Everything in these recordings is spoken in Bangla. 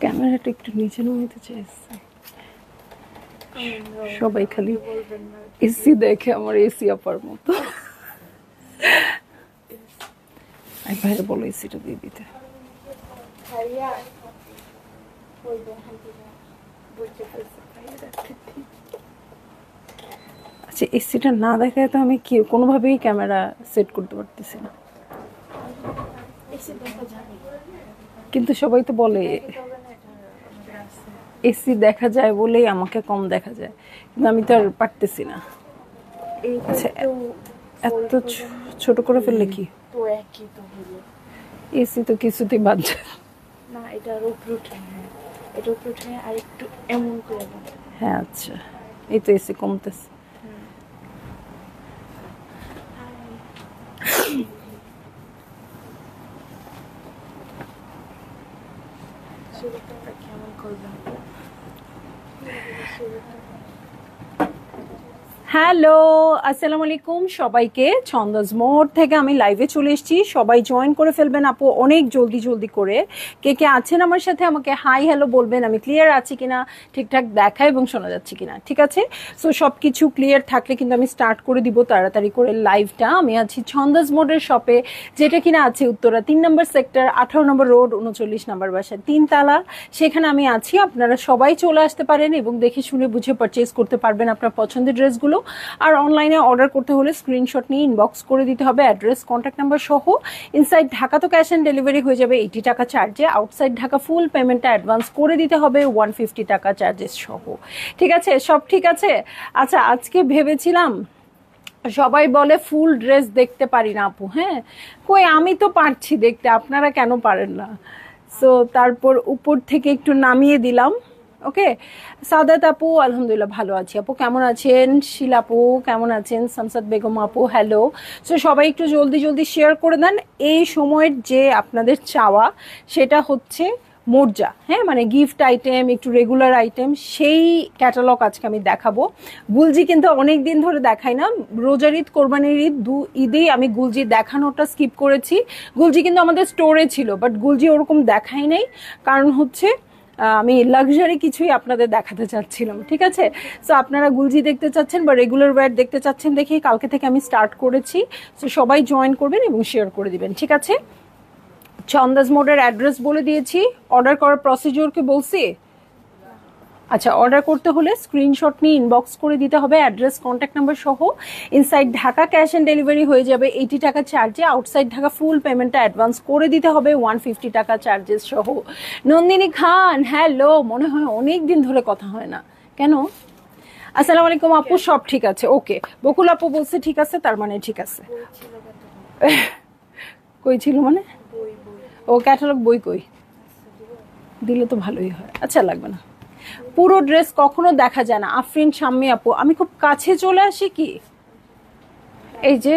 ক্যামেরাটা একটু নিচে নামাতে চাইছি, সবাই খালি এসি দেখে আমার এসি আপার মতো। এক ভাইরে বলো এসিটা দিয়ে দিতে। আচ্ছা, এসিটা না দেখায় তো আমি কি কোনোভাবেই ক্যামেরা সেট করতে পারতেছি না, কিন্তু সবাই তো বলে এসি দেখা যায় বলেই আমাকে কম দেখা যায়, কিন্তু আমি তো আর পারতেছি না। আচ্ছা, এত ছোট করে ফেললে কি এসি তো কিছুতেই বাদ যায় না, এটার উপরে উঠে, হ্যাঁ এটা উপরে উঠে আর একটু এমন করে। হ্যাঁ আচ্ছা, এই তো এসি কমতেছে। কেমন করবেন? হ্যালো, আসসালামু আলাইকুম সবাইকে। ছন্দস মোড় থেকে আমি লাইভে চলে এসেছি, সবাই জয়েন করে ফেলবেন আপু অনেক জলদি জলদি করে। কে কে আছেন আমার সাথে আমাকে হাই হ্যালো বলবেন, আমি ক্লিয়ার আছি কিনা, ঠিকঠাক দেখা এবং শোনা যাচ্ছে কিনা। ঠিক আছে, সো সব কিছু ক্লিয়ার থাকলে কিন্তু আমি স্টার্ট করে দিব তাড়াতাড়ি করে লাইভটা। আমি আছি ছন্দস মোড়ের শপে, যেটা কিনা আছে উত্তরা 3 নম্বর সেক্টর, 18 নম্বর রোড, 39 নম্বর বাসা, 3 তালা। সেখানে আমি আছি, আপনারা সবাই চলে আসতে পারেন এবং দেখে শুনে বুঝে পারচেজ করতে পারবেন আপনার পছন্দের ড্রেসগুলো। আর অনলাইনে অর্ডার করতে হলে স্ক্রিনশট নিয়ে ইনবক্স করে দিতে হবে, অ্যাড্রেস কন্ট্যাক্ট নাম্বার সহ। ইনসাইড ঢাকা তো ক্যাশ অন ডেলিভারি হয়ে যাবে 80 টাকা চার্জে, আউটসাইড ঢাকা ফুল পেমেন্টটা অ্যাডভান্স করে দিতে হবে 150 টাকা চার্জেস সহ। ঠিক আছে, সব ঠিক আছে। আচ্ছা, আজকে ভেবেছিলাম, সবাই বলে ফুল ড্রেস দেখতে পারি না আপু, হ্যাঁ কই আমি তো পারছি দেখতে, আপনারা কেন পারেন না? সো তারপর উপর থেকে একটু নামিয়ে দিলাম। ওকে, সাদাত আপু আলহামদুলিল্লাহ ভালো আছি। আপু কেমন আছেন? শিলাপু কেমন আছেন? শামসাদ বেগম আপু হ্যালো। সো সবাই একটু জলদি জলদি শেয়ার করে দেন। এই সময়ের যে আপনাদের চাওয়া সেটা হচ্ছে মোর্জা, হ্যাঁ মানে গিফট আইটেম, একটু রেগুলার আইটেম, সেই ক্যাটালগ আজকে আমি দেখাবো। গুলজি কিন্তু অনেক দিন ধরে দেখাই না, রোজার ঈদ কোরবানির ঈদ ঈদেই আমি গুলজি দেখানোটা স্কিপ করেছি। গুলজি কিন্তু আমাদের স্টোরে ছিল, বাট গুলজি ওরকম দেখাই নাই, কারণ হচ্ছে আমি লাক্সারি কিছুই আপনাদের দেখাতে চাচ্ছিলাম। ঠিক আছে, সো আপনারা গুলজি দেখতে চাচ্ছেন বা রেগুলার ওয়্যার দেখতে চাচ্ছেন দেখেই কালকে থেকে আমি স্টার্ট করেছি। সো সবাই জয়েন করবেন এবং শেয়ার করে দিবেন। ঠিক আছে, ছন্দাস মোডের অ্যাড্রেস বলে দিয়েছি, অর্ডার করার প্রসিডিওরকে বলছি। আচ্ছা, অর্ডার করতে হলে স্ক্রিনশট নিয়ে ইনবক্স করে দিতে হবে, অ্যাড্রেস কন্ট্যাক্ট নাম্বার সহ। Inside Dhaka cash on delivery হয়ে যাবে 80 টাকা চার্জে, আউটসাইড ঢাকা ফুল পেমেন্টটা অ্যাডভান্স করে দিতে হবে 150 টাকা চার্জেস সহ। নন্দিনী খান হ্যালো, মনে হয় অনেক দিন ধরে কথা হয় না, কেন? আসসালামু আলাইকুম আপু, সব ঠিক আছে? ওকে, বকুল আপু বলছে ঠিক আছে, তার মানে ঠিক আছে। কই ছিল মানে? ও ক্যাটালগ বই কই? দিলে তো ভালোই হয়। আচ্ছা, লাগবে না। পুরো ড্রেস কখনো দেখা যায় না। আফরিন শাম্মী আপু, আমি খুব কাছে চলে আসি কি, এই যে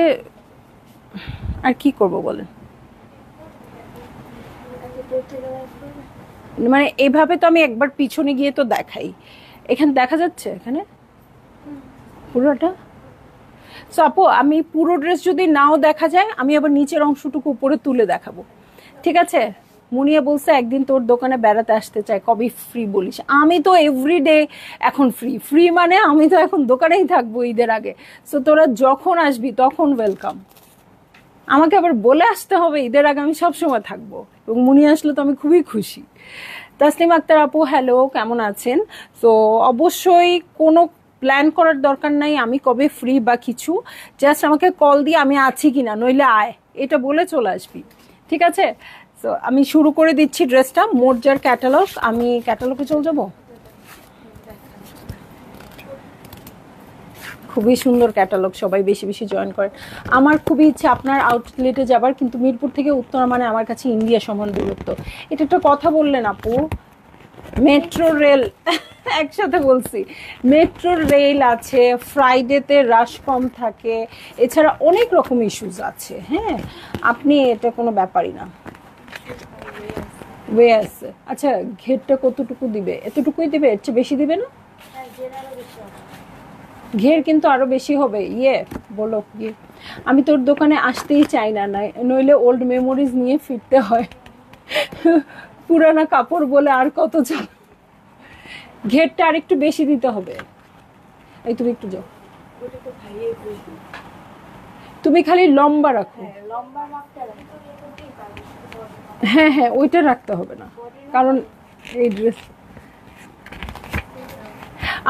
আর কি করব বলেন, মানে এইভাবে তো আমি একবার পিছনে গিয়ে তো দেখাই। এখানে দেখা যাচ্ছে, এখানে পুরোটা। সো আপু, আমি পুরো ড্রেস যদি নাও দেখা যায়, আমি আবার নিচের অংশটুকু উপরে তুলে দেখাবো। ঠিক আছে, মুনিয়া বলছে একদিন তোর দোকানে বেড়াতে আসতে চাই, কবে ফ্রি বলিস? আমি তো এভরিডে এখন ফ্রি। ফ্রি মানে আমি তো এখন দোকানেই থাকবো ঈদের আগে। সো তোরা যখন আসবি তখন ওয়েলকাম। আমাকে আবার বলে আসতে হবে ঈদের আগে আমি সবসময় থাকবো, এবং মুনিয়া আসলে তো আমি খুবই খুশি। তাসলিম আক্তার আপু হ্যালো, কেমন আছেন? তো অবশ্যই কোনো প্ল্যান করার দরকার নাই আমি কবে ফ্রি বা কিছু, জাস্ট আমাকে কল দিয়ে আমি আছি কিনা, নইলে আয় এটা বলে চলে আসবি। ঠিক আছে, তো আমি শুরু করে দিচ্ছি ড্রেসটা। মোর্জার ক্যাটালগ, আমি ক্যাটালগে চলে যাবো। খুবই সুন্দর ক্যাটালগ, সবাই বেশি বেশি জয়েন করেন। আমার খুবই ইচ্ছে আপনার আউটলেটে যাবার, কিন্তু মিরপুর থেকে উত্তরা মানে আমার কাছে ইন্ডিয়া সমান দূরত্ব। এটা একটা কথা বললেন আপু। মেট্রো রেল একসাথে বলছি, মেট্রো রেল আছে, ফ্রাইডেতে রাশ কম থাকে, এছাড়া অনেক রকম ইস্যুস আছে। হ্যাঁ, আপনি এটা কোনো ব্যাপারই না, ওয়ে আছে। আচ্ছা, ঘেরটা কতটুকু দিবে? এতটুকুই দিবে, এর চেয়ে বেশি দিবে না? ঘের কিন্তু আরো বেশি হবে। ইয়ে বলো ইয়ে, আমি তোর দোকানে আসতেই চাই না, নইলে ওল্ড মেমোরিজ নিয়ে ফিরতে হয়। পুরানা কাপড় বলে আর কত চাল, ঘেরটা আর একটু বেশি দিতে হবে। এই তুমি একটু যাও, ওটা তো ভাইয়ের বুঝবি। তুমি খালি লম্বা রাখো। হ্যাঁ, লম্বা মাপটা রাখতে হবে। হ্যাঁ হ্যাঁ, ওইটা রাখতে হবে না, কারণ এই ড্রেস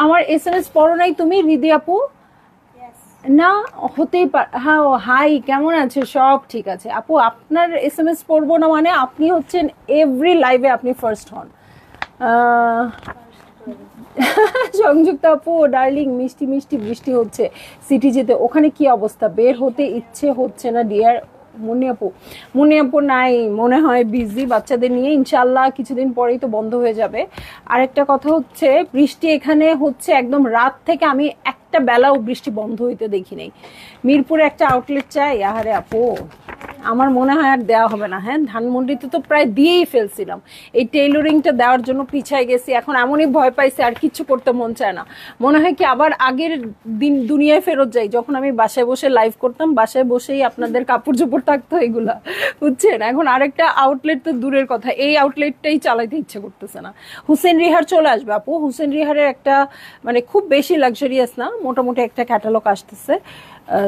আমার SMS পড়ো নাই তুমি হৃদি আপু? না হতেই হ্যাঁ ও হাই কেমন আছে, সব ঠিক আছে আপু। আপনার SMS পড়বো না মানে আপনি হচ্ছেন এভরি লাইভে আপনি ফার্স্ট হন। সংযুক্ত আপু ডার্লিং, মিষ্টি মিষ্টি বৃষ্টি হচ্ছে সিটি যেতে, ওখানে কি অবস্থা? বের হতে ইচ্ছে হচ্ছে না ডিয়ার। মুনি আপু নাই, মনে হয় বিজি বাচ্চাদের নিয়ে, ইনশাল্লাহ কিছুদিন পরেই তো বন্ধ হয়ে যাবে। আরেকটা কথা হচ্ছে বৃষ্টি এখানে হচ্ছে একদম রাত থেকে, আমি একটা বেলাও বৃষ্টি বন্ধ হইতে দেখি নাই। মিরপুরে একটা আউটলেট চাই, আহারে আপু আমার মনে হয় আর দেওয়া হবে না। হ্যাঁ ধানমন্ডিতে তো প্রায় দিয়েই ফেলছিলাম, এই টেইলরিংটা দেওয়ার জন্য পিছায় গেছি, এখন এমনই ভয় পাইছে আর কিচ্ছু করতে মন চায় না। মনে হয় কি আবার আগের দিন দুনিয়ায় ফেরত যাই, যখন আমি বাসায় বসে লাইভ করতাম, বাসায় বসেই আপনাদের কাপড় চোপড় থাকতো এগুলা, বুঝছেন? এখন আরেকটা আউটলেট তো দূরের কথা, এই আউটলেটটাই চালাইতে ইচ্ছে করতেছে না। হুসেন রিহার চলে আসবে আপু, হুসেন রিহারের একটা মানে খুব বেশি লাক্সারিয়াস না, মোটামুটি একটা ক্যাটালগ আসতেছে,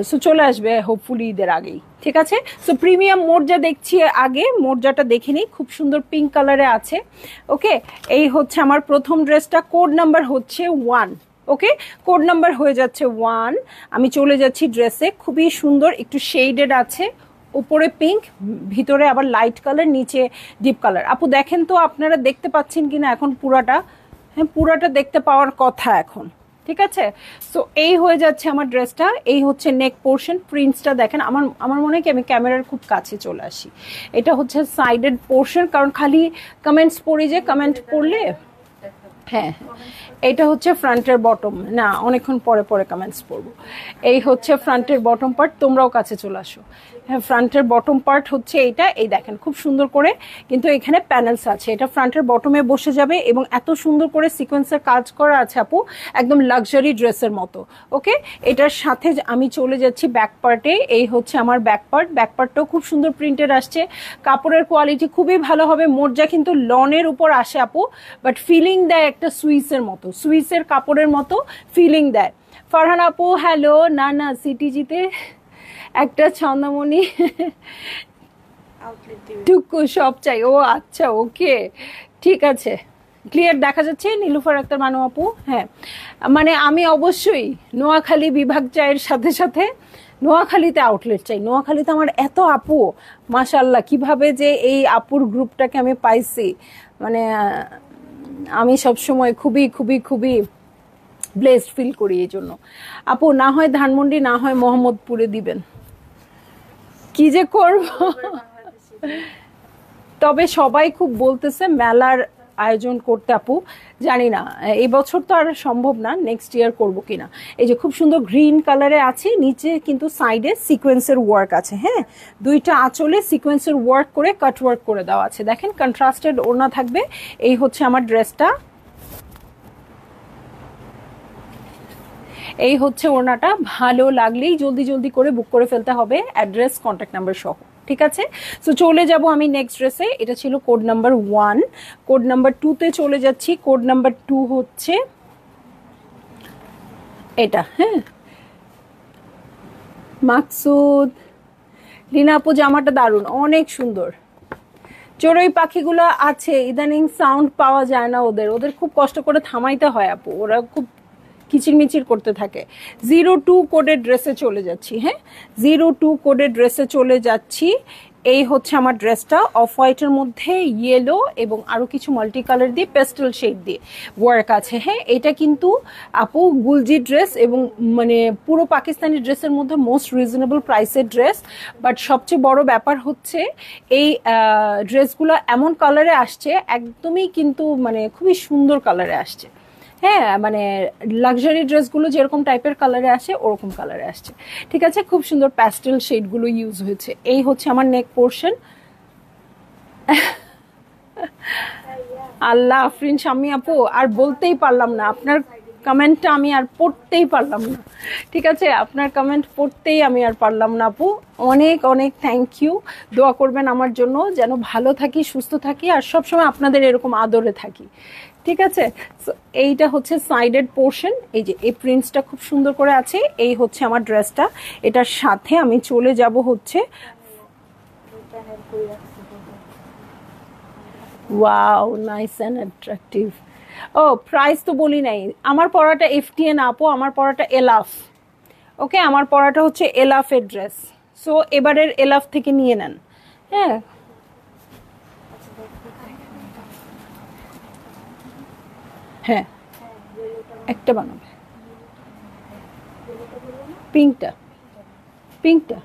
সো চলে আসবে হোপফুলি ঈদের আগেই, ঠিক আছে? সো প্রিমিয়াম মোর্জা দেখছি, আগে মোর্জাটা দেখে নিই, খুব সুন্দর পিঙ্ক কালারে আছে। ওকে, এই হচ্ছে আমার প্রথম ড্রেসটা, কোড নাম্বার হচ্ছে 1। ওকে, কোড নাম্বার হয়ে যাচ্ছে 1। আমি চলে যাচ্ছি ড্রেসে, খুবই সুন্দর, একটু শেডেড আছে, উপরে পিঙ্ক, ভিতরে আবার লাইট কালার, নিচে ডিপ কালার। আপু দেখেন তো আপনারা দেখতে পাচ্ছেন কিনা এখন পুরাটা? হ্যাঁ পুরাটা দেখতে পাওয়ার কথা এখন, ঠিক আছে? সো এই হয়ে যাচ্ছে আমার ড্রেসটা, এই হচ্ছে নেক পোর্শন, প্রিন্টসটা দেখেন। আমার মনে হয় কি আমি ক্যামেরার খুব কাছে চলে আসি। এটা হচ্ছে সাইডেড পোর্শন, কারণ খালি কমেন্টস পড়ি, যে কমেন্ট পড়লে হ্যাঁ, এটা হচ্ছে ফ্রন্টের বটম, না অনেকক্ষণ পরে পরে কমেন্টস পড়বো। এই হচ্ছে ফ্রন্টের বটম পার্ট, তোমরাও কাছে চলে আসো। হ্যাঁ ফ্রন্টের বটম পার্ট হচ্ছে এইটা, এই দেখেন খুব সুন্দর করে কিন্তু এখানে প্যানেলস আছে, এটা ফ্রন্টের বটমে বসে যাবে এবং এত সুন্দর করে সিকোয়েন্সের কাজ করা আছে আপু, একদম লাক্সারি ড্রেসের মতো। ওকে, এটার সাথে আমি চলে যাচ্ছি ব্যাক পার্টে, এই হচ্ছে আমার ব্যাক পার্ট, ব্যাক পার্টটাও খুব সুন্দর প্রিন্টেড আসছে, কাপড়ের কোয়ালিটি খুবই ভালো হবে। মোর্জা কিন্তু লনের উপর আসে আপু, বাট ফিলিং দেয় একটা সুইসের মতো, সুইসের কাপড়ের মতো ফিলিং দেয়। ফারহান আপু হ্যালো, না না সিটিজিতে একটা ছন্দামণি টুকু সব চাই, ও আচ্ছা ওকে ঠিক আছে, ক্লিয়ার দেখা যাচ্ছে। নীলুফার আক্তার মানু আপু, হ্যাঁ মানে আমি অবশ্যই নোয়াখালী বিভাগ চাইয়ের সাথে সাথে নোয়াখালীতে আউটলেট চাই। নোয়াখালীতে আমার এত আপু, মাশাল্লাহ কিভাবে যে এই আপুর গ্রুপটাকে আমি পাইছি, মানে আমি সবসময় খুবই খুবই খুবই ব্লেসড ফিল করি এই জন্য। আপু না হয় ধানমন্ডি, না হয় মোহাম্মদপুরে দিবেন, কি যে করব। তবে সবাই খুব বলতেছে মেলার আয়োজন করতে আপু, জানি না এই বছর তো আর সম্ভব না, নেক্সট ইয়ার করব কিনা। এই যে খুব সুন্দর গ্রিন কালারে আছে, নিচে কিন্তু সাইডে সিকোয়েন্সের ওয়ার্ক আছে, হ্যাঁ দুইটা আঁচলে সিকোয়েন্সের ওয়ার্ক করে কাট ওয়ার্ক করে দেওয়া আছে, দেখেন কন্ট্রাস্টেড ওড়না থাকবে। এই হচ্ছে আমার ড্রেসটা, এই হচ্ছে ওড়নাটা, ভালো লাগলেই জলদি জলদি করে বুক করে ফেলতে হবে, অ্যাড্রেস কন্ট্যাক্ট নাম্বার সহ, ঠিক আছে? সো চলে যাব আমি নেক্সট ড্রেসে, এটা ছিল কোড নাম্বার 1, কোড নাম্বার 2-তে চলে যাচ্ছি। কোড নাম্বার 2 হচ্ছে এটা, হ্যাঁ মাকসুদ লীনা আপু জামাটা দারুণ, অনেক সুন্দর। চড়ুই পাখিগুলো আছে, ইদানিং সাউন্ড পাওয়া যায় না ওদের, ওদের খুব কষ্ট করে থামাইতে হয় আপু, ওরা খুব কিচিরমিচির করতে থাকে। 02 কোডের ড্রেসে চলে যাচ্ছি, হ্যাঁ 02 কোডের ড্রেসে চলে যাচ্ছি। এই হচ্ছে আমার ড্রেসটা, অফ হোয়াইটের মধ্যে ইয়েলো এবং আরো কিছু মাল্টি কালার দিয়ে পেস্টেল শেড দিয়ে ওয়ার্ক আছে। হ্যাঁ এটা কিন্তু আপু গুলজি ড্রেস এবং মানে পুরো পাকিস্তানি ড্রেসের মধ্যে মোস্ট রিজনেবল প্রাইসের ড্রেস, বাট সবচেয়ে বড় ব্যাপার হচ্ছে এই ড্রেসগুলো এমন কালারে আসছে, একদমই কিন্তু মানে খুবই সুন্দর কালারে আসছে। হ্যাঁ মানে লাক্সারি ড্রেসগুলো যেরকম টাইপের কালারে আসে ওরকম কালারে আসছে, ঠিক আছে? খুব সুন্দর প্যাস্টেল শেডগুলো ইউজ হয়েছে। এই হচ্ছে আমার নেক পোর্শন। আল্লাহ আফরিন শাম্মী আপু আর বলতেই পারলাম না, আপনার কমেন্টটা আমি আর পড়তেই পারলাম না, ঠিক আছে? আপনার কমেন্ট পড়তেই আমি আর পারলাম না আপু। অনেক অনেক থ্যাংক ইউ। দোয়া করবেন আমার জন্য যেন ভালো থাকি, সুস্থ থাকি, আর সবসময় আপনাদের এরকম আদরে থাকি, ঠিক আছে? এইটা হচ্ছে সাইডেড পোর্শন, এই যে এই প্রিন্টসটা খুব সুন্দর করে আছে। এই হচ্ছে আমার ড্রেসটা, এটার সাথে আমি চলে যাব হচ্ছে, ওয়াও নাইস অ্যান্ড অ্যাট্রাকটিভ। ও প্রাইস তো বলি নাই, আমার পরাটা এফটিএন আপু, আমার পরাটা এলাফ। ওকে, আমার পরাটা হচ্ছে এলাফের ড্রেস। সো এবারের এলাফ থেকে নিয়ে নেন। হ্যাঁ, হ্যাঁ একটা বানাবে, পিঙ্কটা, পিঙ্কটা,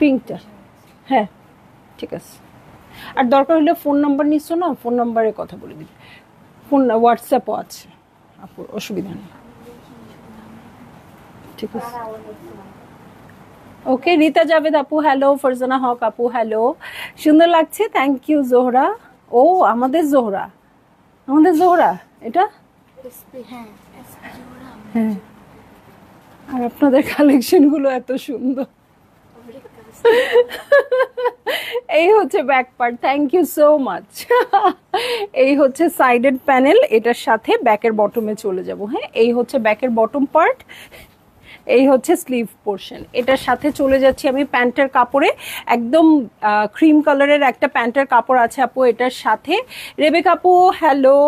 পিঙ্কটা, হ্যাঁ ঠিক আছে। আর দরকার হলে ফোন নাম্বার নিচ্ছ না, ফোন নাম্বারে কথা বলে দিবি, ফোন হোয়াটসঅ্যাপও আছে আপুর, অসুবিধা নেই, ঠিক আছে। ওকে, রীতা জাভেদ আপু হ্যালো, ফারজানা হক আপু হ্যালো, সুন্দর লাগছে, থ্যাংক ইউ জোহরা। ও আমাদের জোহরা, আমাদের জোহরা এটা, হ্যাঁ। আর আপনাদের কালেকশনগুলো এত সুন্দর। এই হচ্ছে back part, thank you so much. এই হচ্ছে সাইডেড প্যানেল, এটার সাথে ব্যাকের বটমে চলে যাব। হ্যাঁ, এই হচ্ছে ব্যাকের বটম পার্ট, এই হচ্ছে স্লিভ পোর্শন। এটার সাথে চলে যাচ্ছি আমি প্যান্টের কাপড়ে, একদম ক্রিম কালারের একটা প্যান্টের কাপড় আছে আপু এটার সাথে। রেবেকা আপু হ্যালো।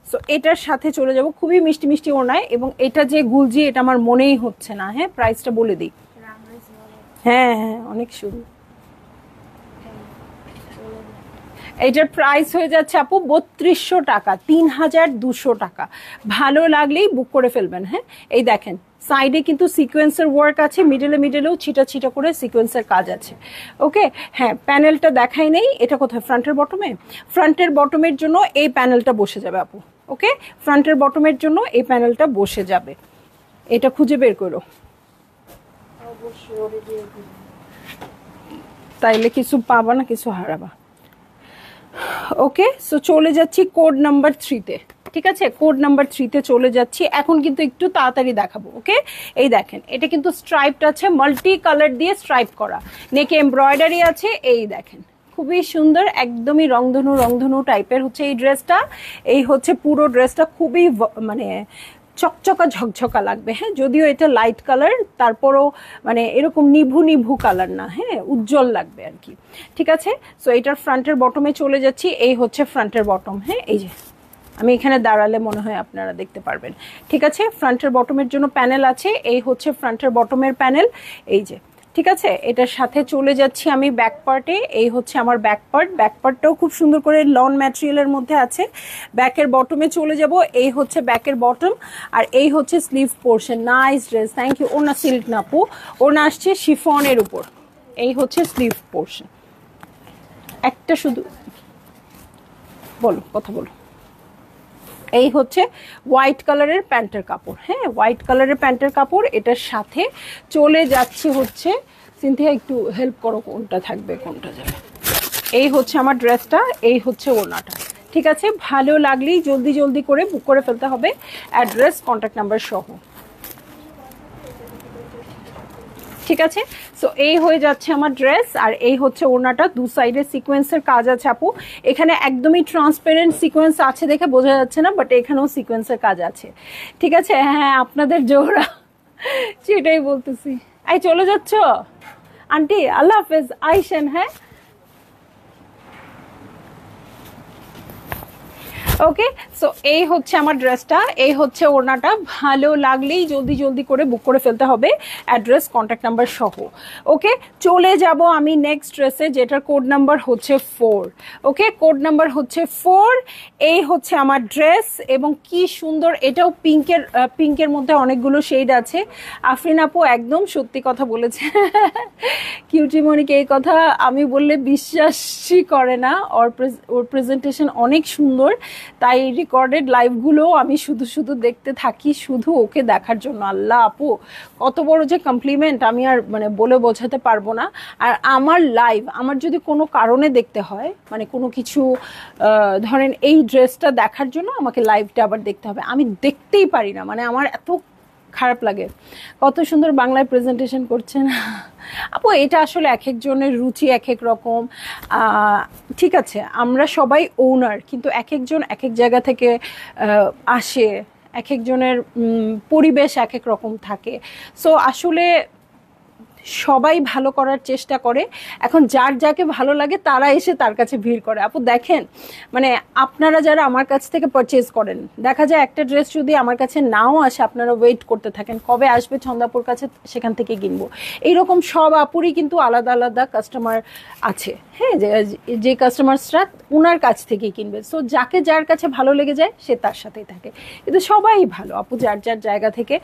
সো এটার সাথে চলে যাব, খুবই মিষ্টি মিষ্টি ওড়নায়, এবং এটা যে গুলজি এটা আমার মনেই হচ্ছে না। হ্যাঁ, প্রাইসটা বলে দিই। হ্যাঁ হ্যাঁ, অনেক সুন্দর। এটার প্রাইস হয়ে যাচ্ছে আপু 3200 টাকা, 3200 টাকা। ভালো লাগলেই বুক করে ফেলবেন। হ্যাঁ, এই দেখেন সাইডে কিন্তু সিকোয়েন্সের ওয়ার্ক আছে, মিডলেও ছিটা ছিটা করে সিকোয়েন্সের কাজ আছে। ওকে, হ্যাঁ প্যানেলটা দেখাই নেই, এটা কোথায়, ফ্রন্টের বটমে। ফ্রন্টের বটমের জন্য এই প্যানেলটা বসে যাবে আপু। ওকে, ফ্রন্টের বটমের জন্য এই প্যানেলটা বসে যাবে, এটা খুঁজে বের করো, তাইলে কিছু পাবা না, কিছু হারাবা। ওকে, সো চলে যাচ্ছি কোড নাম্বার 3-তে, ঠিক আছে? কোড নাম্বার 3-তে চলে যাচ্ছি এখন, কিন্তু একটু তাড়াতাড়ি দেখাবো। ওকে, এই দেখেন এটা কিন্তু স্ট্রাইপড আছে, মাল্টি কালার দিয়ে স্ট্রাইপ করা, নেকে এমব্রয়ডারি আছে, এই দেখেন খুবই সুন্দর, একদমই রংধনু রংধনু টাইপের হচ্ছে এই ড্রেসটা। এই হচ্ছে পুরো ড্রেসটা, খুবই মানে চকচকা ঝকঝকা লাগবে। হ্যাঁ, যদিও এটা লাইট কালার, তারপরও মানে এরকম নিভু নিভু কালার না, হ্যাঁ উজ্জ্বল লাগবে আর কি, ঠিক আছে? সো এটার ফ্রন্টের বটমে চলে যাচ্ছি, এই হচ্ছে ফ্রন্টের বটম। হ্যাঁ, এই যে আমি এখানে দাঁড়ালে মনে হয় আপনারা দেখতে পারবেন, ঠিক আছে? ফ্রন্টের বটমের জন্য প্যানেল আছে, এই হচ্ছে ফ্রন্টের বটমের প্যানেল, এই যে, ঠিক আছে? এটার সাথে চলে যাচ্ছি আমি ব্যাক পার্টে, এই হচ্ছে আমার ব্যাক পার্ট। ব্যাক পার্টটাও খুব সুন্দর করে লন ম্যাটেরিয়ালের মধ্যে আছে। ব্যাকের বটমে চলে যাব, এই হচ্ছে ব্যাকের বটম, আর এই হচ্ছে sleeve portion. Nice dress, thank you. ওনা সিল্ক নাপু, ওনা আসছে শিফনের উপর, এই হচ্ছে স্লিভ পোর্শন। একটা শুধু বলো, কথা বলো। এই হচ্ছে হোয়াইট কালারের প্যান্টের কাপড়। হ্যাঁ, হোয়াইট কালারের প্যান্টের কাপড়, এটার সাথে চলে যাচ্ছে হচ্ছে, সিনথিয়া একটু হেল্প করো, কোনটা থাকবে কোনটা যাবে। এই হচ্ছে আমার ড্রেসটা, এই হচ্ছে ওড়নাটা, ঠিক আছে? ভালো লাগলেই জলদি জলদি করে বুক করে ফেলতে হবে, অ্যাড্রেস কন্ট্যাক্ট নাম্বার সহ, ঠিক আছে? সো এই হয়ে যাচ্ছে আমার ড্রেস, আর এই হচ্ছে ওড়নাটা, দু সাইডে সিকোয়েন্সের কাজ আছে আপু। এখানে একদমই ট্রান্সপারেন্ট সিকোয়েন্স আছে দেখে বোঝা যাচ্ছে না, বাট এখানেও সিকোয়েন্সের কাজ আছে, ঠিক আছে? হ্যাঁ, আপনাদের জোহরা, সেটাই বলতেছি। এই চলে যাচ্ছ আন্টি, আল্লাহ হাফেজ, আইসেন। হ্যাঁ, ওকে, সো এই হচ্ছে আমার ড্রেসটা, এই হচ্ছে ওড়নাটা। ভালো লাগলেই জলদি জলদি করে বুক করে ফেলতে হবে, অ্যাড্রেস কন্ট্যাক্ট নাম্বার সহ। ওকে, চলে যাব আমি নেক্সট ড্রেসে, যেটার কোড নাম্বার হচ্ছে 4। ওকে, কোড নাম্বার হচ্ছে 4। এই হচ্ছে আমার ড্রেস, এবং কি সুন্দর, এটাও পিঙ্কের মধ্যে অনেকগুলো শেড আছে। আফরিন আপু একদম সত্যি কথা বলেছে, কিউটিমণিকে এই কথা আমি বললে বিশ্বাসই করে না, ওর প্রেজেন্টেশন অনেক সুন্দর, তাই রেকর্ডেড লাইভগুলো আমি শুধু শুধু দেখতে থাকি, শুধু ওকে দেখার জন্য। আল্লাহ আপু কত বড় যে কমপ্লিমেন্ট, আমি আর মানে বলে বোঝাতে পারবো না। আর আমার লাইভ আমার যদি কোনো কারণে দেখতে হয়, মানে কোনো কিছু ধরেন এই ড্রেসটা দেখার জন্য আমাকে লাইভটা আবার দেখতে হবে, আমি দেখতেই পারি না, মানে আমার এত খারাপ লাগে। কত সুন্দর বাংলায় প্রেজেন্টেশন করছেন আপু। এটা আসলে এক একজনের রুচি এক এক রকম। ঠিক আছে, আমরা সবাই ওনার, কিন্তু এক একজন এক এক জায়গা থেকে আসে, এক একজনের পরিবেশ এক এক রকম থাকে। সো আসলে সবাই ভালো করার চেষ্টা করে, এখন যার যাকে ভালো লাগে তারা এসে তার কাছে ভিড় করে। আপু দেখেন, মানে আপনারা যারা আমার কাছ থেকে পারচেজ করেন, দেখা যায় একটা ড্রেস যদি আমার কাছে নাও আসে, আপনারা ওয়েট করতে থাকেন কবে আসবে ছন্দাপুর কাছে, সেখান থেকে কিনবো। এইরকম সব আপুরই কিন্তু আলাদা আলাদা কাস্টমার আছে, হ্যাঁ, যে কাস্টমার্সরা ওনার কাছ থেকেই কিনবে। সো যাকে যার কাছে ভালো লেগে যায় সে তার সাথেই থাকে, কিন্তু সবাই ভালো আপু, যার যার জায়গা থেকে।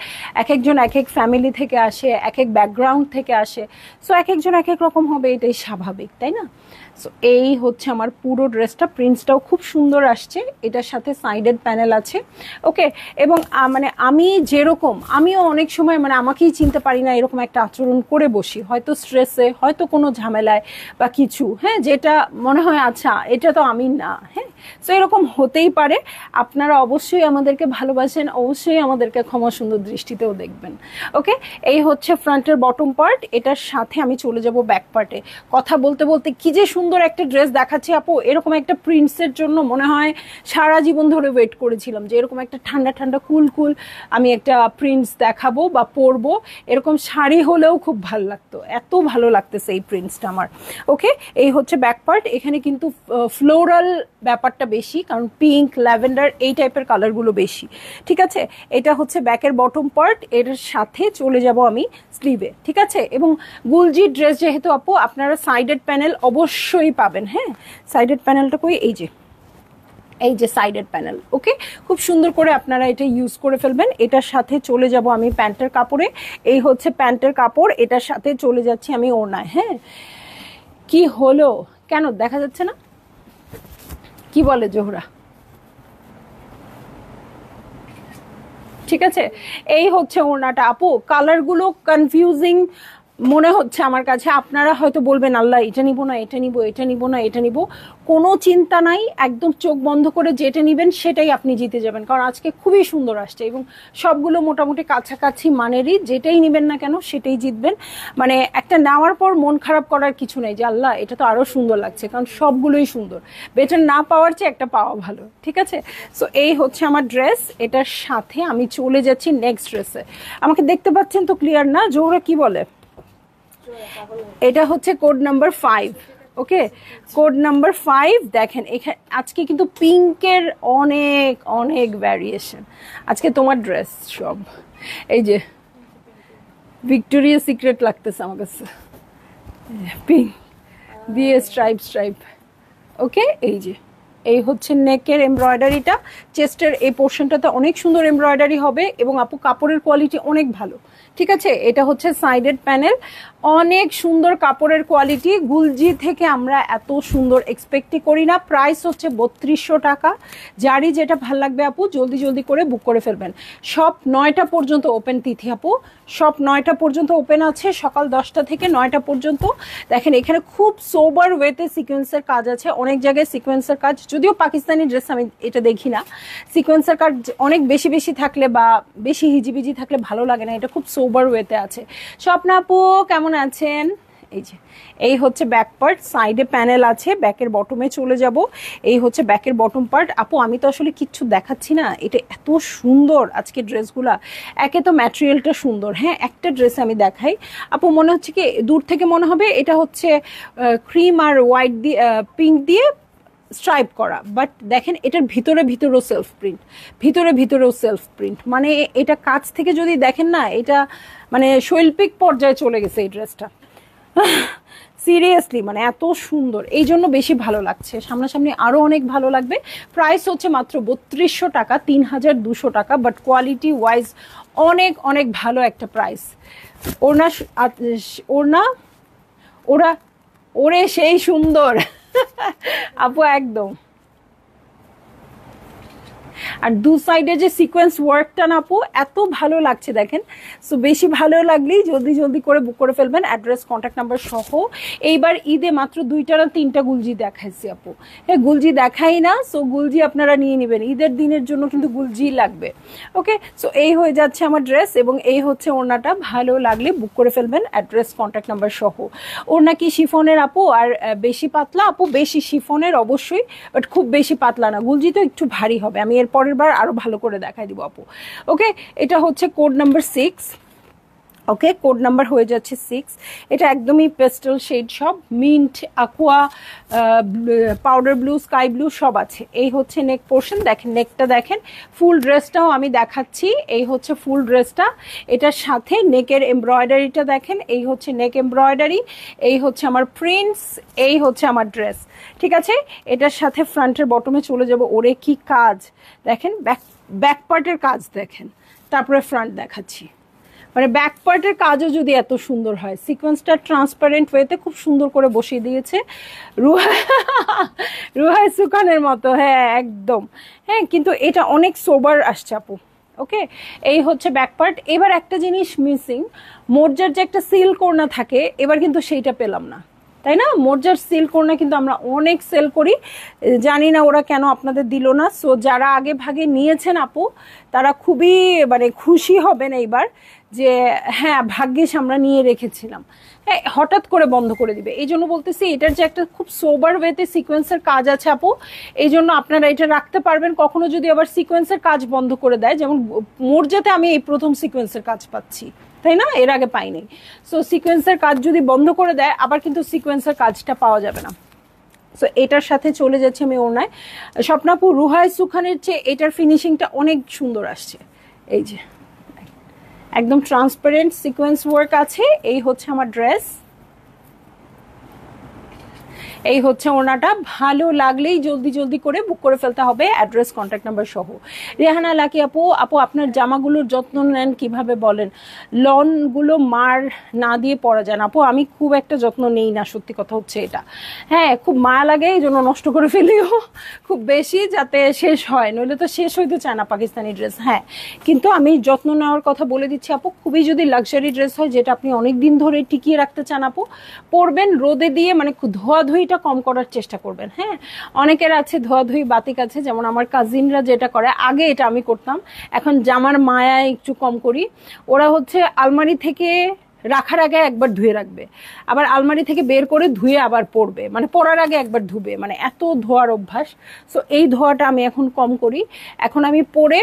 এক একজন এক এক ফ্যামিলি থেকে আসে, এক এক ব্যাকগ্রাউন্ড থেকে আসে। সো এক একজন এক এক রকম হবে, এটাই স্বাভাবিক, তাই না? সো এই হচ্ছে আমার পুরো ড্রেসটা, প্রিন্টসটাও খুব সুন্দর আসছে, এটার সাথে সাইডেড প্যানেল আছে। ওকে, এবং মানে আমি যেরকম, আমিও অনেক সময় মানে আমাকেই চিনতে পারি না, এরকম একটা আচরণ করে বসি, হয়তো স্ট্রেসে, হয়তো কোনো ঝামেলায় বা কিছু, হ্যাঁ, যেটা মনে হয় আচ্ছা এটা তো আমি না, হ্যাঁ। সো এরকম হতেই পারে। আপনারা অবশ্যই আমাদেরকে ভালোবাসেন, অবশ্যই আমাদেরকে ক্ষমা সুন্দর দৃষ্টিতেও দেখবেন। ওকে, এই হচ্ছে ফ্রন্টের বটম পার্ট, এটার সাথে আমি চলে যাব ব্যাক পার্টে। কথা বলতে বলতে কি যে সুন্দর একটা ড্রেস দেখাচ্ছি আপু, এরকম একটা প্রিন্টসের জন্য মনে হয় সারা জীবন ধরে ওয়েট করেছিলাম যে এরকম একটা ঠান্ডা ঠান্ডা কুল কুল আমি একটা প্রিন্টস দেখাবো বা পরবো, এরকম শাড়ি হলেও খুব ভালো লাগতো, এত ভালো লাগতেছে এই প্রিন্টসটা আমার। ওকে, এই হচ্ছে ব্যাক পার্ট, এখানে কিন্তু ফ্লোরাল ব্যাপারটা বেশি, কারণ পিঙ্ক, ল্যাভেন্ডার এই টাইপের কালারগুলো বেশি। ঠিক আছে, এটা হচ্ছে ব্যাকের বটম পার্ট, এর সাথে চলে যাব আমি স্লিভে। ঠিক আছে, এবং গুলজি ড্রেস যেহেতু আপু, আপনারা সাইডেড প্যানেল অবশ্যই পাবেন। হ্যাঁ, সাইডেড প্যানেলটা কই, এই যে সাইডেড প্যানেল। ওকে, খুব সুন্দর করে আপনারা এটা ইউজ করে ফেলবেন। এটার সাথে চলে যাব আমি প্যান্টের কাপড়ে, এই হচ্ছে প্যান্টের কাপড়, এটার সাথে চলে যাচ্ছি আমি ওড়নায়। হ্যাঁ, কি হলো, কেন দেখা যাচ্ছে না, কি বলে জোহরা? ঠিক আছে, এই হচ্ছে ওড়নাটা আপু। কালারগুলো কনফিউজিং মনে হচ্ছে আমার কাছে, আপনারা হয়তো বলবেন আল্লাহ এটা নিব না, এটা নিব, এটা নিব না, এটা নিব, কোনো চিন্তা নাই, একদম চোখ বন্ধ করে যেটা নেবেন সেটাই আপনি জিতে যাবেন, কারণ আজকে খুবই সুন্দর আসছে এবং সবগুলো মোটামুটি কাছাকাছি মানেরই, যেটাই নেবেন না কেন সেটাই জিতবেন। মানে একটা নেওয়ার পর মন খারাপ করার কিছু নেই যে আল্লাহ এটা তো আরও সুন্দর লাগছে, কারণ সবগুলোই সুন্দর, বেটার না পাওয়ার চেয়ে একটা পাওয়া ভালো। ঠিক আছে, সো এই হচ্ছে আমার ড্রেস, এটার সাথে আমি চলে যাচ্ছি নেক্সট ড্রেসে। আমাকে দেখতে পাচ্ছেন তো ক্লিয়ার না? জোহরা কি বলে? এটা হচ্ছে কোড নাম্বার 5। ওকে, কোড নাম্বার 5। দেখেন এখানে আজকে কিন্তু পিঙ্কের অনেক অনেক ভ্যারিয়েশন। আজকে তোমার ড্রেস সব এই যে ভিক্টোরিয়া সিক্রেট লাগতেছে আমার কাছে, পিঙ্ক দিয়ে স্ট্রাইপ স্ট্রাইপ। ওকে, এই হচ্ছে নেকের এমব্রয়ডারিটা, চেস্টের এই পোর্শনটাতে অনেক সুন্দর এমব্রয়ডারি হবে এবং আপু কাপড়ের কোয়ালিটি অনেক ভালো। ঠিক আছে, এটা হচ্ছে সাইডেড প্যানেল, অনেক সুন্দর কাপড়ের কোয়ালিটি, গুলজি থেকে আমরা এত সুন্দর এক্সপেক্টই করি না। প্রাইস হচ্ছে 3200 টাকা। যারই যেটা ভাল লাগবে আপু জলদি জলদি করে বুক করে ফেলবেন। সব 9টা পর্যন্ত ওপেন তিথি আপু, সব 9টা পর্যন্ত ওপেন আছে, সকাল 10টা থেকে 9টা পর্যন্ত। দেখেন এখানে খুব সোবার ওয়েতে সিকোয়েন্সের কাজ আছে, অনেক জায়গায় সিকোয়েন্সের কাজ, যদিও পাকিস্তানি ড্রেস আমি এটা দেখি না, সিকোয়েন্সের কাজ অনেক বেশি বেশি থাকলে বা বেশি হিজিবিজি থাকলে ভালো লাগে না, এটা খুব সোবার ওয়েতে আছে। স্বপ্না আপু কেমন আছেন? এই হচ্ছে ব্যাক পার্ট, সাইডে প্যানেল আছে, ব্যাকের বটমে চলে যাব। এই হচ্ছে ব্যাকের বটম পার্ট। আপু আমি তো আসলে কিচ্ছু দেখাচ্ছি না, এটা এত সুন্দর আজকে ড্রেসগুলা, একে তো ম্যাটেরিয়ালটা সুন্দর। হ্যাঁ, একটা ড্রেস আমি দেখাই আপু, মনে হচ্ছে কি দূর থেকে মনে হবে এটা হচ্ছে ক্রিম আর হোয়াইট দিয়ে পিঙ্ক দিয়ে স্ট্রাইপ করা, বাট দেখেন এটার ভিতরেও সেলফ প্রিন্ট, ভিতরেও সেলফ প্রিন্ট, মানে এটা কাছ থেকে যদি দেখেন না, এটা মানে শৈল্পিক পর্যায়ে চলে গেছে এই ড্রেসটা। সিরিয়াসলি মানে এত সুন্দর, এই জন্য বেশি ভালো লাগছে, সামনাসামনি আরও অনেক ভালো লাগবে। প্রাইস হচ্ছে মাত্র 3200 টাকা, 3200 টাকা, বাট কোয়ালিটি ওয়াইজ অনেক অনেক ভালো একটা প্রাইস। ওরে সেই সুন্দর আপু, একদম আর দু সাইডে যে সিকোয়েন্স ওয়ার্কটা না আপু এত ভালো লাগছে দেখেন। সো বেশি ভালো লাগলেই জলদি জলদি করে বুক করে ফেলবেন, অ্যাড্রেস কন্ট্যাক্ট নাম্বার সহ। এইবার ঈদে মাত্র 2টা না 3টা গুলজি দেখাইছি আপু, হ্যাঁ গুলজি দেখাই না, সো গুলজি আপনারা নিয়ে নেবেন, ঈদের দিনের জন্য কিন্তু গুলজি লাগবে। ওকে, সো এই হয়ে যাচ্ছে আমার ড্রেস এবং এই হচ্ছে ওড়নাটা। ভালো লাগলে বুক করে ফেলবেন, অ্যাড্রেস কন্ট্যাক্ট নাম্বার সহ। ওড়না কি শিফনের আপু আর বেশি পাতলা? আপু বেশি শিফনের অবশ্যই, বাট খুব বেশি পাতলা না, গুলজি তো একটু ভারী হবে। আমি এর পরের বার আরো ভালো করে দেখাই দিব আপু। ওকে, এটা হচ্ছে কোড নাম্বার 6। ওকে, কোড নাম্বার হয়ে যাচ্ছে 6। এটা একদমই পেস্টেল শেড, সব mint, aqua, powder blue, sky blue সব আছে। এই হচ্ছে নেক পোর্শন, দেখেন নেকটা দেখেন। ফুল ড্রেসটাও আমি দেখাচ্ছি, এই হচ্ছে ফুল ড্রেসটা। এটার সাথে নেকের এমব্রয়ডারিটা দেখেন, এই হচ্ছে নেক এমব্রয়ডারি, এই হচ্ছে আমার প্রিন্টস, এই হচ্ছে আমার ড্রেস। ঠিক আছে, এটার সাথে ফ্রন্টের বটমে চলে যাব। ওরে কি কাজ দেখেন, ব্যাক পার্টের কাজ দেখেন, তারপরে ফ্রন্ট দেখাচ্ছি। মানে ব্যাক পার্টের কাজও যদি এত সুন্দর হয়, সিকোয়েন্সটা ট্রান্সপারেন্ট ওয়েতে খুব সুন্দর করে বসিয়ে দিয়েছে রুহাই সুকানের মতো, হ্যাঁ একদম। হ্যাঁ, কিন্তু এটা অনেক সোবার আসছে আপু। ওকে, এই হচ্ছে ব্যাক পার্ট। এবার একটা জিনিস মিসিং, মোর্জার যে একটা সিল কোর্না থাকে, এবার কিন্তু সেইটা পেলাম না, তাই না? মোর্জার সেল কোর্না কিন্তু আমরা অনেক সেল করি, জানি না ওরা কেন আপনাদের দিল না। সো যারা আগে ভাগে নিয়েছেন আপু, তারা খুবই মানে খুশি হবেন এইবার যে হ্যাঁ ভাগ্যিস আমরা নিয়ে রেখেছিলাম। হ্যাঁ, হঠাৎ করে বন্ধ করে দিবে, এই জন্য বলতেছি এটার যে একটা খুব সোবার ওয়েতে সিকোয়েন্সের কাজ আছে আপু, এই জন্য আপনারা এটা রাখতে পারবেন। কখনো যদি আবার সিকোয়েন্সের কাজ বন্ধ করে দেয়, যেমন মোর্জাতে আমি এই প্রথম সিকোয়েন্সের কাজ পাচ্ছি, তাই না? এর আগে পাইনি। সো সিকোয়েন্সের কাজ যদি বন্ধ করে দেয়, আবার কিন্তু সিকোয়েন্সের কাজটা পাওয়া যাবে না। সো এটার সাথে চলে যাচ্ছে আমি ওড়নায়। স্বপ্নাপু, রুহাই সুখানের চেয়ে এটার ফিনিশিংটা অনেক সুন্দর আসছে। এই যে একদম ট্রান্সপারেন্ট সিকোয়েন্স ওয়ার্ক আছে। এই হচ্ছে আমার ড্রেস, এই হচ্ছে ওড়নাটা। ভালো লাগলেই জলদি জলদি করে বুক করে ফেলতে হবে, অ্যাড্রেস কন্ট্যাক্ট নাম্বার সহ। রেহানা লাকি আপু, আপনার জামাগুলোর যত্ন নেন কিভাবে বলেন? লনগুলো মার না দিয়ে পরা যায় না আপু, আমি খুব একটা যত্ন নেই না, সত্যি কথা হচ্ছে এটা। হ্যাঁ, খুব মায়া লাগে, এই জন্য নষ্ট করে ফেলিও খুব বেশি, যাতে শেষ হয়, নইলে তো শেষ হইতে চায় না পাকিস্তানি ড্রেস। হ্যাঁ, কিন্তু আমি যত্ন নেওয়ার কথা বলে দিচ্ছি আপু, খুবই যদি লাক্সারি ড্রেস হয়, যেটা আপনি অনেক দিন ধরে টিকিয়ে রাখতে চান আপু, পরবেন রোদে দিয়ে, মানে ধোয়াধুয়িটা কম করার চেষ্টা করবেন। হ্যাঁ, অনেকের আছে ধোয়াধুয়ি বাতিক আছে, যেমন আমার কাজিনরা যেটা করে, আগে এটা আমি করতাম, এখন জামার মায়ায় একটু কম করি। ওরা হচ্ছে আলমারি থেকে রাখার আগে একবার ধুয়ে রাখবে, আবার আলমারি থেকে বের করে ধুয়ে আবার পরবে, মানে পরার আগে একবার ধুবে, মানে এত ধোয়ার অভ্যাস। সো এই ধোয়াটা আমি এখন কম করি। এখন আমি পরে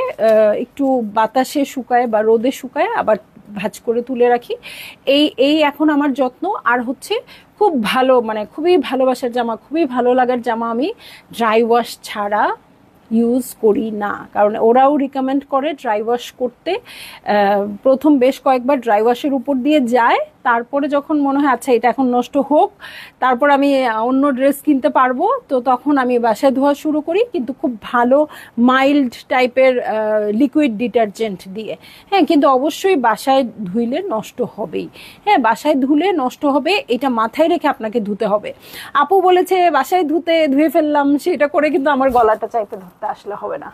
একটু বাতাসে শুকায় বা রোদে শুকায় আবার ভাঁজ করে তুলে রাখি। এই এখন আমার যত্ন। আর হচ্ছে খুব ভালো, মানে খুবই ভালোবাসার জামা, খুবই ভালো লাগার জামা আমি ড্রাই ওয়াশ ছাড়া ইউজ করি না, কারণ ওরাও রিকমেন্ড করে ড্রাই ওয়াশ করতে। প্রথম বেশ কয়েকবার ড্রাই ওয়াশের উপর দিয়ে যায়, তারপরে যখন মনে হয় আচ্ছা এটা এখন নষ্ট হোক, তারপর আমি অন্য ড্রেস কিনতে পারবো, তো তখন আমি বাসায় ধোয়া শুরু করি, কিন্তু খুব ভালো মাইল্ড টাইপের লিকুইড ডিটারজেন্ট দিয়ে। হ্যাঁ, কিন্তু অবশ্যই বাসায় ধুইলে নষ্ট হবেই। হ্যাঁ, বাসায় ধুলে নষ্ট হবে, এটা মাথায় রেখে আপনাকে ধুতে হবে। আপু বলেছে বাসায় ধুয়ে ফেললাম, সেটা করে কিন্তু আমার গলাটা চাইতে ধরতে আসলে হবে না।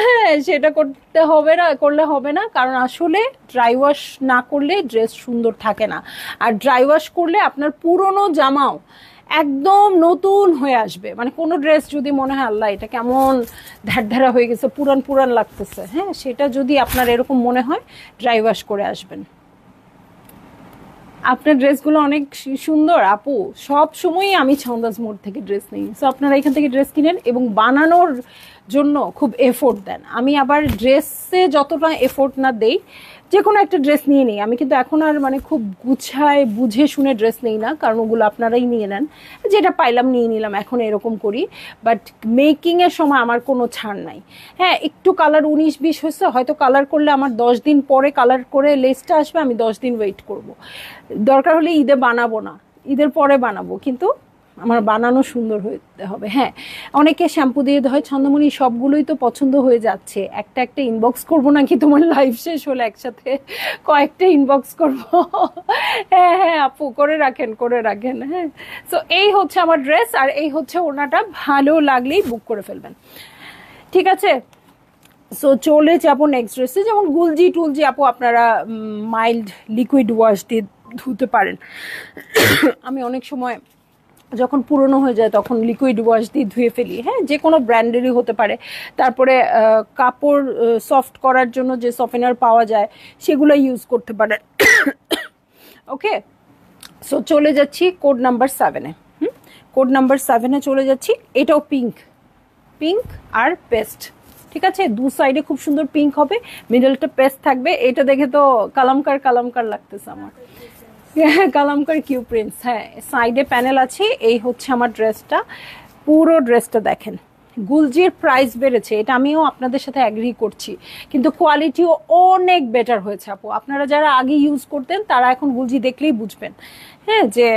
হ্যাঁ, সেটা করতে হবে না, করলে হবে না, কারণ আসলে ড্রাই ওয়াশ না করলে ড্রেস সুন্দর থাকে না। আর ড্রাই ওয়াশ করলে আপনার পুরনো জামাও একদম নতুন হয়ে আসবে। মানে কোনো ড্রেস যদি মনে হয় আল্লাহ এটা কেমন ধারধারা হয়ে গেছে, পুরান পুরান লাগতেছে, হ্যাঁ, সেটা যদি আপনার এরকম মনে হয়, ড্রাই ওয়াশ করে আসবেন। আপনার ড্রেসগুলো অনেক সুন্দর আপু, সব সময়ই আমি ছন্দাজ মোড় থেকে ড্রেস নিই। সো আপনারা এখান থেকে ড্রেস কিনেন এবং বানানোর জন্য খুব এফোর্ট দেন। আমি আবার ড্রেসে যতটা এফোর্ট না দেই, যে কোনো একটা ড্রেস নিয়ে নিই আমি, কিন্তু এখন আর মানে খুব গুছায় বুঝে শুনে ড্রেস নেই না, কারণ ওগুলো আপনারাই নিয়ে নেন, যেটা পাইলাম নিয়ে নিলাম, এখন এরকম করি। বাট মেকিংয়ের সময় আমার কোনো ছাড় নাই। হ্যাঁ, একটু কালার 19-20 হয়েছে, হয়তো কালার করলে আমার 10 দিন পরে কালার করে লেসটা আসবে, আমি 10 দিন ওয়েট করব। দরকার হলে ঈদে বানাবো না, ঈদের পরে বানাবো, কিন্তু আমার বানানো সুন্দর হতে হবে। হ্যাঁ, অনেকে শ্যাম্পু দিয়ে হয়, ছন্দমণি সবগুলোই তো পছন্দ হয়ে যাচ্ছে, একটা একটা ইনবক্স করবো নাকি তোমার লাইভ শেষ হলে একসাথে কয়েকটা ইনবক্স করবো? হ্যাঁ হ্যাঁ আপু, করে রাখেন করে রাখেন। হ্যাঁ, সো এই হচ্ছে আমার ড্রেস, আর এই হচ্ছে ওড়নাটা। ভালো লাগলেই বুক করে ফেলবেন। ঠিক আছে, সো চলে যাবো নেক্সট ড্রেসে। যেমন গুলজি টুলজি আপু আপনারা মাইল্ড লিকুইড ওয়াশ দিয়ে ধুতে পারেন। আমি অনেক সময় যখন পুরনো হয়ে যায় তখন লিকুইড ওয়াশ দিয়ে ধুয়ে ফেলি, হ্যাঁ, যে কোনো ব্র্যান্ডেরই হতে পারে। তারপরে কাপড় সফট করার জন্য যে সফেনার পাওয়া যায় সেগুলো ইউজ করতে পারেন। ওকে, সো চলে যাচ্ছি কোড নাম্বার 7-এ। কোড নাম্বার 7-এ চলে যাচ্ছি। এটাও পিঙ্ক, পিঙ্ক আর পেস্ট। ঠিক আছে, দু সাইডে খুব সুন্দর পিঙ্ক হবে, মিডলটা পেস্ট থাকবে। এটা দেখে তো কালামকার কালামকার লাগতেছে আমার। কালামকার কিউ প্রিন্টস, হ্যাঁ, সাইডে প্যানেল আছে। এই হচ্ছে আমার ড্রেসটা, পুরো ড্রেসটা দেখেন। গুলজির প্রাইস বেড়েছে, এটা আমিও আপনাদের সাথে অ্যাগ্রি করছি, কিন্তু কোয়ালিটিও অনেক বেটার হয়েছে আপু। আপনারা যারা আগে ইউজ করতেন তারা এখন গুলজি দেখলেই বুঝবেন, হ্যাঁ, যে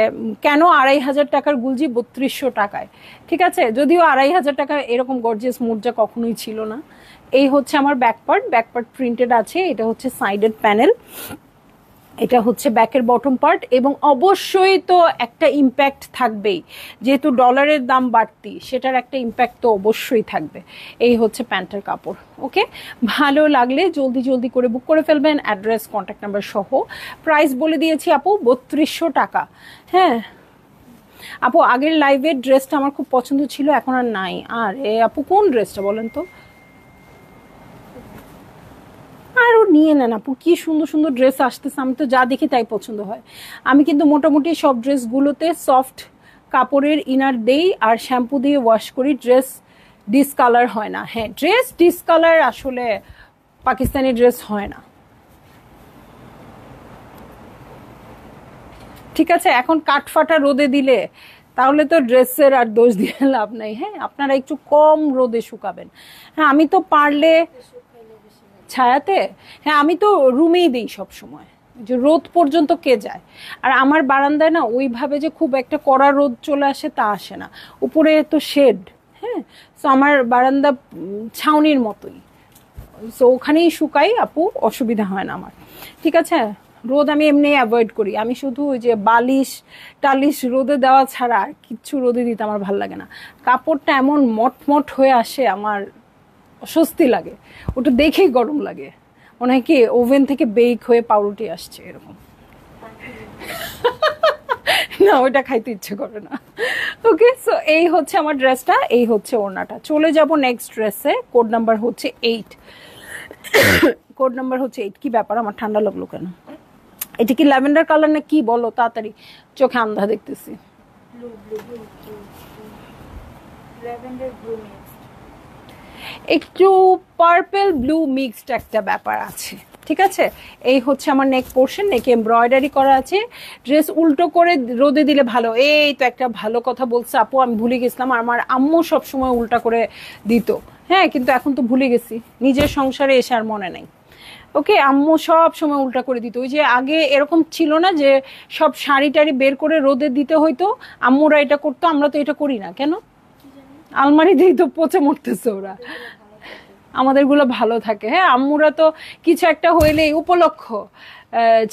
কেন 2500 টাকার গুলজি 3200 টাকায়। ঠিক আছে, যদিও 2500 টাকা এরকম গর্জিয়াস মুর্জা কখনোই ছিল না। এই হচ্ছে আমার ব্যাকপার্ট, ব্যাকপার্ট প্রিন্টেড আছে। এটা হচ্ছে সাইডেড প্যানেল, এটা হচ্ছে ব্যাকের বটম পার্ট। এবং অবশ্যই তো একটা ইম্প্যাক্ট থাকবেই, যেহেতু ডলারের দাম বাড়তি, সেটার একটা ইম্প্যাক্ট তো অবশ্যই থাকবে। এই হচ্ছে প্যান্টের কাপড়। ওকে, ভালো লাগলে জলদি জলদি করে বুক করে ফেলবেন, অ্যাড্রেস কন্ট্যাক্ট নাম্বার সহ। প্রাইস বলে দিয়েছি আপু 3200 টাকা। হ্যাঁ আপু, আগের লাইভের ড্রেসটা আমার খুব পছন্দ ছিল, এখন আর নাই। আর এ আপু কোন ড্রেসটা বলেন তো? আরও নিয়ে নেন আপু, কি সুন্দর সুন্দর ড্রেস আসতেছে, আমি তো যা দেখি তাই পছন্দ হয়। আমি কিন্তু মোটামুটি সব ড্রেসগুলোতে সফট কাপড়ের ইনার দেই আর শ্যাম্পু দিয়ে ওয়াশ করি, ড্রেস ডিসকালার হয় না। হ্যাঁ, ড্রেস ডিসকালার আসলে পাকিস্তানি ড্রেস হয় না। ঠিক আছে, এখন কাঠফাটা রোদে দিলে তাহলে তো ড্রেসের আর দোষ দিয়ে লাভ নাই। হ্যাঁ, আপনারা একটু কম রোদে শুকাবেন। হ্যাঁ, আমি তো পারলে ছায়াতে, হ্যাঁ, আমি তো রুমেই দিই সব সময়, যে রোদ পর্যন্ত কে যায়। আর আমার বারান্দায় না ওইভাবে যে খুব একটা কড়া রোদ চলে আসে তা আসে না, উপরে তো শেড। হ্যাঁ, তো আমার বারান্দা ছাউনির মতোই, সো ওখানেই শুকাই আপু, অসুবিধা হয় না আমার। ঠিক আছে, রোদ আমি এমনি অ্যাভয়েড করি। আমি শুধু ওই যে বালিশ টালিশ রোদে দেওয়া ছাড়া আর কিচ্ছু রোদে দিতে আমার ভাল লাগে না। কাপড়টা এমন মটমট হয়ে আসে, আমার অস্বস্তি লাগে, ওটা দেখেই গরম লাগে, মনে হয় কি ওভেন থেকে বেক হয়ে পাউরুটি আসছে এরকম। না, ওটা খাইতে ইচ্ছে করে না। ওকে, সো এই হচ্ছে আমার ড্রেসটা, এই হচ্ছে ওড়নাটা। চলে যাব নেক্সট ড্রেসে। কোড নাম্বার হচ্ছে 8। কোড নাম্বার হচ্ছে 8। কি ব্যাপার, আমার ঠান্ডা লাগলো কেন? এটা কি ল্যাভেন্ডার কালার না কি বলো তাড়াতাড়ি, চোখে আন্ধা দেখতেছি। একটু পার্পল ব্লু মিক্সড একটা ব্যাপার আছে। ঠিক আছে, এই হচ্ছে আমার নেক পোর্শন, নেকে এমব্রয়ডারি করা আছে। ড্রেস উল্টো করে রোদে দিলে ভালো। এই তো একটা ভালো কথা বলছে আপু, আমি ভুলে গেছিলাম। আমার আম্মু সবসময় উল্টা করে দিত, হ্যাঁ, কিন্তু এখন তো ভুলে গেছি, নিজের সংসারে এসে আর মনে নাই। ওকে, আম্মু সব সময় উল্টা করে দিত। ওই যে আগে এরকম ছিল না যে সব শাড়ি টাড়ি বের করে রোদে দিতে হইতো, আম্মুরা এটা করতো, আমরা তো এটা করি না কেন? আলমারি দিয়ে তো পচে মরতেছে ওরা, আমাদেরগুলো ভালো থাকে। হ্যাঁ, আম্মুরা তো কিছু একটা হইলে উপলক্ষ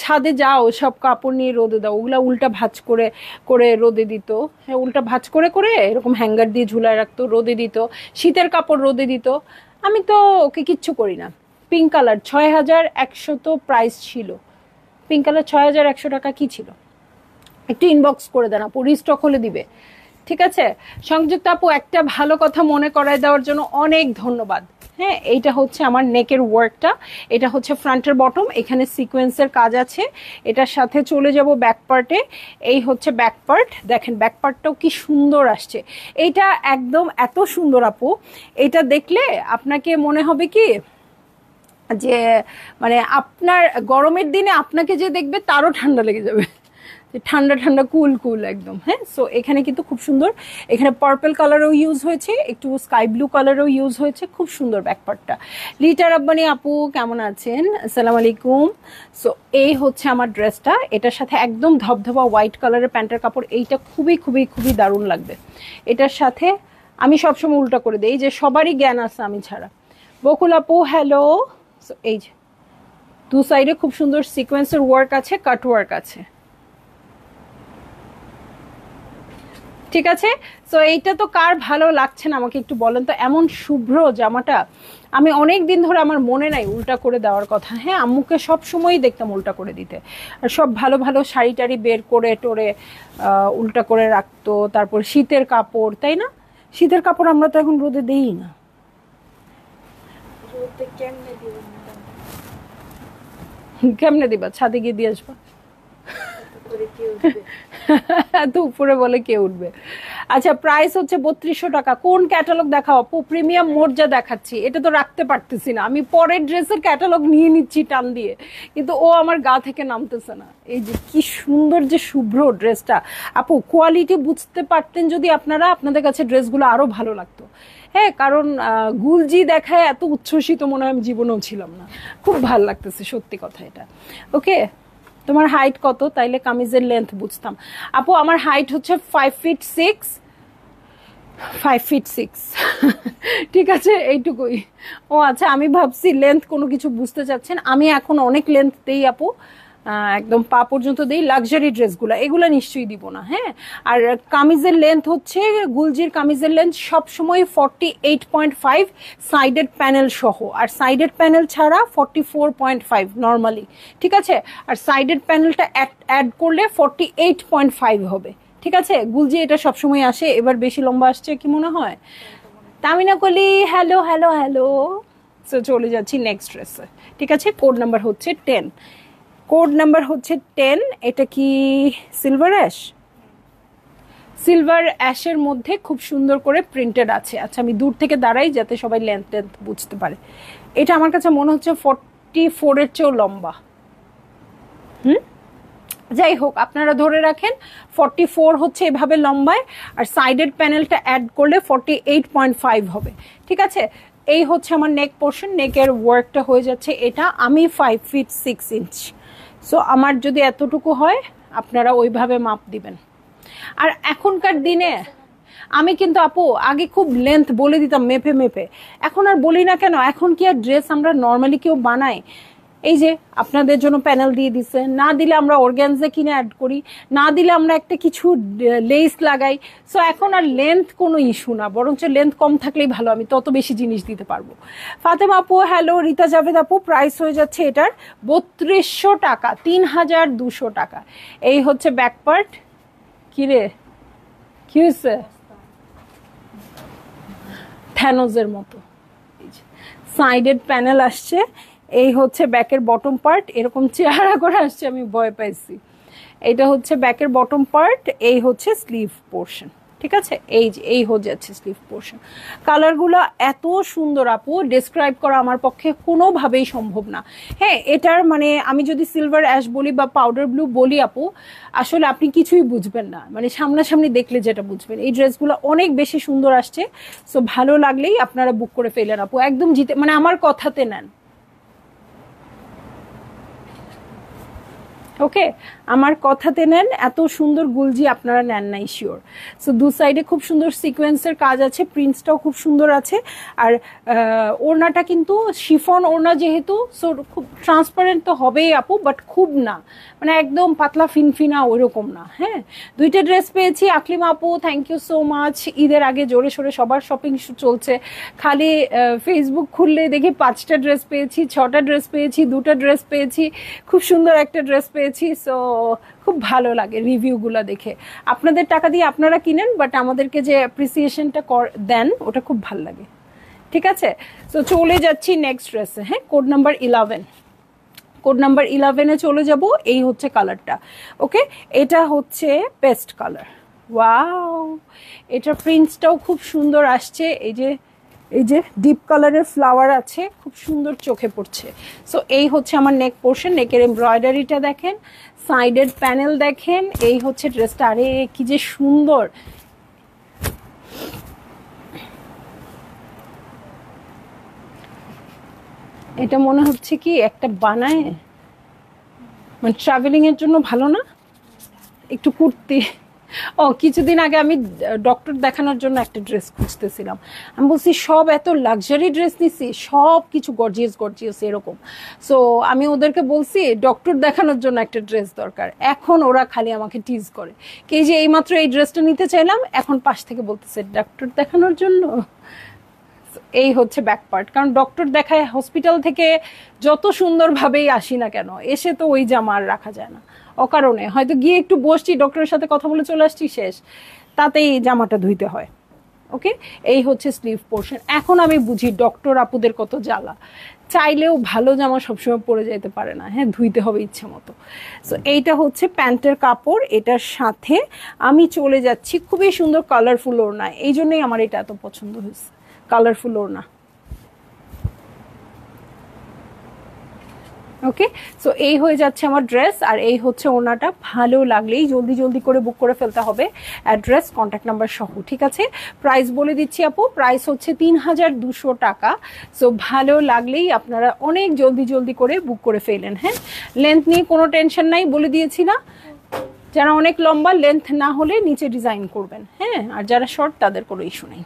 ছাদে যাও, সব কাপড় নিয়ে রোদে দাও, ওগুলা উল্টা ভাঁজ করে করে রোদে দিত। হ্যাঁ, উল্টা ভাঁজ করে করে এরকম হ্যাঙ্গার দিয়ে ঝুলায় রাখতো, রোদে দিত, শীতের কাপড় রোদে দিত। আমি তো ওকে কিচ্ছু করি না। পিঙ্ক কালার 6100 তো প্রাইস ছিল। পিঙ্ক কালার 6100 টাকা কি ছিল? একটু ইনবক্স করে দেন আপু, রিস্টক হলে দিবে। ঠিক আছে, সংযুক্ত আপু একটা ভালো কথা মনে করায় দেওয়ার জন্য অনেক ধন্যবাদ। হ্যাঁ, এইটা হচ্ছে আমার নেকের ওয়ার্কটা, এটা হচ্ছে ফ্রন্টের বটম, এখানে সিকোয়েন্সের কাজ আছে। এটার সাথে চলে যাব ব্যাক পার্টে। এই হচ্ছে ব্যাক পার্ট, দেখেন ব্যাক পার্টটাও কি সুন্দর আসছে। এইটা একদম এত সুন্দর আপু, এটা দেখলে আপনাকে মনে হবে কি যে মানে আপনার গরমের দিনে আপনাকে যে দেখবে তারও ঠান্ডা লেগে যাবে, ঠান্ডা ঠান্ডা কুল কুল একদম। হ্যাঁ, সো এখানে কিন্তু খুব সুন্দর, এখানে পার্পল কালারও ইউজ হয়েছে, একটু স্কাই ব্লু কালারও ইউজ হয়েছে, খুব সুন্দর ব্যাকপার্টটা। লিটার আব্বানি আপু কেমন আছেন? আসসালামু আলাইকুম। সো এই হচ্ছে আমার ড্রেসটা, এটার সাথে একদম ধবধবা হোয়াইট কালারের প্যান্টের কাপড়, এইটা খুবই খুবই খুবই দারুণ লাগবে। এটার সাথে আমি সবসময় উল্টা করে দিই, যে সবারই জ্ঞান আছে আমি ছাড়া। বকুল আপু হ্যালো। সো এই যে দু সাইডে খুব সুন্দর সিকোয়েন্সের ওয়ার্ক আছে, কাট ওয়ার্ক আছে। ঠিক আছে। তো এইটা তো কার ভালো লাগছে না আমাকে একটু বলেন তো, এমন শুভ্র জামাটা আমি অনেক দিন ধরে, আমার মনে নাই উল্টা করে দেওয়ার কথা। হ্যাঁ, আম্মুকে সব সময়ই দেখতাম উল্টা করে দিতে, আর সব ভালো ভালো শাড়ি টাড়ি বের করে টোরে উল্টা করে রাখতো। তারপর শীতের কাপড়, তাই না? শীতের কাপড় আমরা তো এখন রোদে দেই না। রোদে কেমনে দিবেন ম্যাডাম? কেমনে দিবা? ছাদে গিয়ে দিয়ে আসবা? করে কি উঠবে? তো উপরে বলে কে উঠবে? আচ্ছা, প্রাইস হচ্ছে 3200 টাকা। কোন ক্যাটালগ দেখাও আপু? প্রিমিয়াম মোর্জা দেখাচ্ছি, এটা তো রাখতে পারতেছি না আমি, পরের ড্রেসের ক্যাটালগ নিয়ে নিচ্ছি টান দিয়ে, কিন্তু ও আমার গা থেকে নামতেছে না। এই যে কি সুন্দর যে শুভ্র ড্রেসটা আপু, কোয়ালিটি বুঝতে পারতেন যদি আপনারা, আপনাদের কাছে ড্রেসগুলো আরো ভালো লাগতো। হ্যাঁ, কারণ গুলজি দেখায় এত উচ্ছ্বসিত মনে হয় আমি জীবনেও ছিলাম না। খুব ভালো লাগতেছে সত্যি কথা এটা। ওকে, তোমার হাইট কত? তাইলে কামিজের লেন্থ বুঝতাম। আপু আমার হাইট হচ্ছে 5'6", 5'6". ঠিক আছে, এইটুকুই। ও আচ্ছা, আমি ভাবছি লেন্থ কোনো কিছু বুঝতে চাচ্ছেন। আমি এখন অনেক লেন্থ দেই আপু, একদম পা পর্যন্ত দেই। লাক্সারি ড্রেসগুলো এগুলো নিশ্চয়ই দিব না। হ্যাঁ, আর কামিজের লেন্থ হচ্ছে, গুলজির কামিজের লেন্থ সবসময় 48.5 সাইডেড প্যানেল সহ, আর সাইডেড প্যানেল ছাড়া 44.5 নর্মালি। ঠিক আছে, আর সাইডেড প্যানেলটা অ্যাড করলে 48.5 হবে। ঠিক আছে, গুলজি এটা সবসময় আসে। এবার বেশি লম্বা আসছে কি মনে হয়? তামিনা কলি হ্যালো হ্যালো হ্যালো। সো চলে যাচ্ছি নেক্সট ড্রেসে। ঠিক আছে, কোড নাম্বার হচ্ছে 10। কোড নাম্বার হচ্ছে 10। এটা কি সিলভার অ্যাশ? সিলভার অ্যাশের মধ্যে খুব সুন্দর করে প্রিন্টেড আছে। আচ্ছা, আমি দূর থেকে দাঁড়াই যাতে সবাই লেন্থ বুঝতে পারে। এটা আমার কাছে মনে হচ্ছে 44-এর চেয়েও লম্বা। যাই হোক, আপনারা ধরে রাখেন 44 হচ্ছে এভাবে লম্বায়, আর সাইডেড প্যানেলটা অ্যাড করলে 48.5 হবে। ঠিক আছে, এই হচ্ছে আমার নেক পোর্শন। নেকের ওয়ার্কটা হয়ে যাচ্ছে এটা। আমি 5'6". সো আমার যদি এতটুকু হয় আপনারা ওইভাবে মাপ দিবেন। আর এখনকার দিনে আমি কিন্তু আপু আগে খুব লেন্থ বলে দিতাম মেপে মেপে, এখন আর বলি না। কেন? এখন কি আর ড্রেস আমরা নর্মালি কেউ বানাই? এই যে আপনাদের জন্য প্যানেল দিয়ে দিছে, না দিলে আমরা অর্গানজা কিনে অ্যাড করি, না দিলে আমরা একটা কিছু লেস লাগাই। সো এখন আর লেন্থ কোনো ইস্যু না, বরঞ্চ লেন্থ কম থাকলেই ভালো, আমি তত বেশি জিনিস দিতে পারবো। ফাতেমা আপু হ্যালো। রীতা জাভেদ আপু, প্রাইস হয়ে যাচ্ছে এটার 3200 টাকা, 3200 টাকা। এই হচ্ছে ব্যাক পার্ট। কিরে কি হয়েছে? থ্যানোজের মতো সাইডেড প্যানেল আসছে। এই হচ্ছে ব্যাকের বটম পার্ট, এরকম চেহারা করে আসছে, আমি ভয় পাইছি। এটা হচ্ছে ব্যাকের বটম পার্ট, এই হচ্ছে স্লিভ পোর্শন। ঠিক আছে, এই যে এই হয়ে যাচ্ছে স্লিভ পোর্শন। কালারগুলো এত সুন্দর আপু, ডিসক্রাইব করা আমার পক্ষে কোনোভাবেই সম্ভব না। হ্যাঁ, এটার মানে আমি যদি সিলভার অ্যাশ বলি বা পাউডার ব্লু বলি আপু, আসলে আপনি কিছুই বুঝবেন না, মানে সামনাসামনি দেখলে যেটা বুঝবেন। এই ড্রেসগুলো অনেক বেশি সুন্দর আসছে। সো ভালো লাগলেই আপনারা বুক করে ফেলেন আপু, একদম জিতে, মানে আমার কথাতে নেন। ওকে, আমার কথাতে নেন। এত সুন্দর গুলজি আপনারা নেন নাই শিওর। সো দু সাইডে খুব সুন্দর সিকোয়েন্সের কাজ আছে, প্রিন্টসটাও খুব সুন্দর আছে। আর ওড়নাটা কিন্তু শিফন ওড়না যেহেতু, সো খুব ট্রান্সপারেন্ট তো হবেই আপু, বাট খুব না, মানে একদম পাতলা ফিনফিনা ওইরকম না। হ্যাঁ, দুইটা ড্রেস পেয়েছি। আকলিমা আপু থ্যাংক ইউ সো মাচ। ঈদের আগে জোরে সোরে সবার শপিং চলছে, খালি ফেসবুক খুললে দেখি 5টা ড্রেস পেয়েছি, 6টা ড্রেস পেয়েছি, 2টা ড্রেস পেয়েছি, খুব সুন্দর একটা ড্রেস পেয়েছি। সো খুব ভালো লাগে রিভিউগুলো দেখে। আপনাদের টাকা দিয়ে আপনারা কিনেন, বাট আমাদেরকে যে অ্যাপ্রিসিয়েশনটা দেন ওটা খুব ভালো লাগে। ঠিক আছে, সো চলে যাচ্ছি নেক্সট ড্রেসে। হ্যাঁ, কোড নাম্বার 11। কোড নাম্বার 11-এ চলে যাব। এই হচ্ছে কালারটা। ওকে, এটা হচ্ছে পেস্ট কালার। ওয়াও, এটা প্রিন্টসটাও খুব সুন্দর আসছে। এই যে ডিপ কালারের ফ্লাওয়ার আছে, খুব সুন্দর চোখে পড়ছে। সো এই হচ্ছে আমার নেক পোর্শন। নেকের এমব্রয়ডারিটা দেখেন, সাইডের প্যানেল দেখেন। এই হচ্ছে ড্রেসটা। আরে কি যে সুন্দর! এটা মনে হচ্ছে কি একটা বানায়, মানে ট্রাভেলিং এর জন্য ভালো না? একটু কুর্তি ও কিছুদিন আগে আমি ডক্টর দেখানোর জন্য একটা ড্রেস খুঁজতেছিলাম। আমি বলছি সব এত লাক্সারি ড্রেস নিছি, সব কিছু গর্জিয়াস গর্জিয়াস এরকম। সো আমি ওদেরকে বলছি ডক্টর দেখানোর জন্য একটা ড্রেস দরকার। এখন ওরা খালি আমাকে টিজ করে, কে যে এইমাত্র এই ড্রেসটা নিতে চাইলাম, এখন পাশ থেকে বলতেছে ডক্টর দেখানোর জন্য। এই হচ্ছে ব্যাক পার্ট, কারণ ডক্টর দেখায় হসপিটাল থেকে যত সুন্দরভাবেই আসি না কেন, এসে তো ওই জামা আর রাখা যায় না। অকারণে হয়তো গিয়ে একটু বসছি, ডক্টরের সাথে কথা বলে চলে আসছি, শেষ, তাতেই জামাটা ধুইতে হয়। ওকে, এই হচ্ছে স্লিভ পোর্শন। এখন আমি বুঝি ডক্টর আপুদের কত জ্বালা, চাইলেও ভালো জামা সবসময় পরে যেতে পারে না, হ্যাঁ, ধুইতে হবে ইচ্ছে মতো। সো এইটা হচ্ছে প্যান্টের কাপড়, এটার সাথে আমি চলে যাচ্ছি খুবই সুন্দর কালারফুল ওড়না, এই জন্যই আমার এটা এত পছন্দ হয়েছে, কালারফুল ওড়না। ওকে, সো এই হয়ে যাচ্ছে আমার ড্রেস, আর এই হচ্ছে ওড়নাটা। ভালো লাগলেই জলদি জলদি করে বুক করে ফেলতে হবে, অ্যাড্রেস কন্ট্যাক্ট নাম্বার সহ, ঠিক আছে? প্রাইস বলে দিচ্ছি আপু, প্রাইস হচ্ছে 3200 টাকা। সো ভালো লাগলেই আপনারা অনেক জলদি জলদি করে বুক করে ফেলেন। হ্যাঁ, লেন্থ নিয়ে কোনো টেনশন নাই, বলে দিয়েছি না? যারা অনেক লম্বা, লেন্থ না হলে নিচে ডিজাইন করবেন, হ্যাঁ, আর যারা শর্ট তাদের কোনো ইস্যু নেই।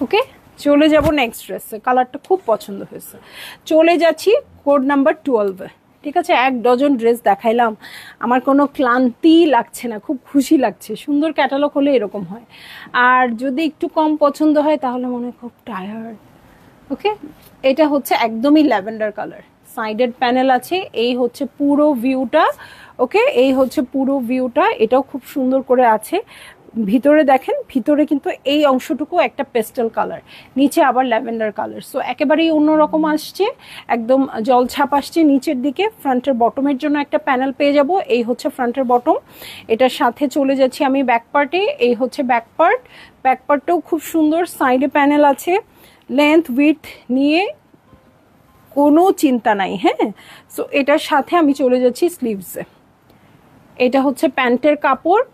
ওকে, চলে যাব নেক্সট ড্রেসে। কালারটা খুব পছন্দ হয়েছে। চলে যাচ্ছি কোড নাম্বার 12-এ, ঠিক আছে? 1 ডজন ড্রেস দেখাইলাম, আমার কোনো ক্লান্তি লাগছে না, খুব খুশি লাগছে। সুন্দর ক্যাটালগ হলে এরকম হয়, আর যদি একটু কম পছন্দ হয় তাহলে মনে হয় খুব টায়ার্ড। ওকে, এটা হচ্ছে একদমই ল্যাভেন্ডার কালার, সাইডেড প্যানেল আছে, এই হচ্ছে পুরো ভিউটা। ওকে, এই হচ্ছে পুরো ভিউটা, এটাও খুব সুন্দর করে আছে। ভিতরে দেখেন, ভিতরে কিন্তু এই অংশটুকু একটা পেস্টেল কালার, নিচে আবার ল্যাভেন্ডার কালার। সো একেবারেই অন্যরকম আসছে, একদম জলছাপ আসছে নিচের দিকে। ফ্রন্টের বটমের জন্য একটা প্যানেল পেয়ে যাব, এই হচ্ছে ফ্রন্টের বটম। এটার সাথে চলে যাচ্ছি আমি ব্যাক পার্টে, এই হচ্ছে ব্যাক পার্ট। ব্যাক পার্টটাও খুব সুন্দর, সাইডে প্যানেল আছে। লেন্থ উইডথ নিয়ে কোনো চিন্তা নাই, হ্যাঁ। সো এটার সাথে আমি চলে যাচ্ছি স্লিভসে। এটা হচ্ছে প্যান্টের কাপড়,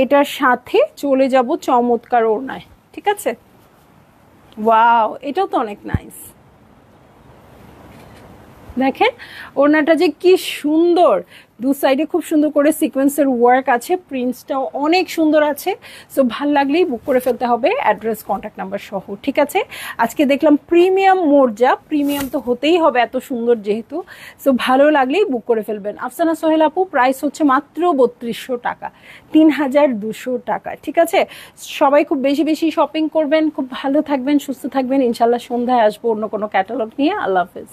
এটার সাথে চলে যাব চমৎকার ওড়নায়, ঠিক আছে? ওয়াও, এটাও তো অনেক নাইস। দেখেন ওড়নাটা যে কি সুন্দর, দু সাইডে খুব সুন্দর করে সিকোয়েন্সের ওয়ার্ক আছে, প্রিন্টসটাও অনেক সুন্দর আছে। সো ভাল লাগলেই বুক করে ফেলতে হবে, অ্যাড্রেস কন্ট্যাক্ট নাম্বার সহ, ঠিক আছে? আজকে দেখলাম প্রিমিয়াম মোরজা, প্রিমিয়াম তো হতেই হবে এত সুন্দর যেহেতু। সো ভালো লাগলেই বুক করে ফেলবেন। আফসানা সোহেল আপু, প্রাইস হচ্ছে মাত্র 3200 টাকা, 3200 টাকা, ঠিক আছে? সবাই খুব বেশি বেশি শপিং করবেন, খুব ভালো থাকবেন, সুস্থ থাকবেন। ইনশাল্লাহ সন্ধ্যায় আসবো অন্য কোনো ক্যাটালগ নিয়ে। আল্লাহ হাফেজ।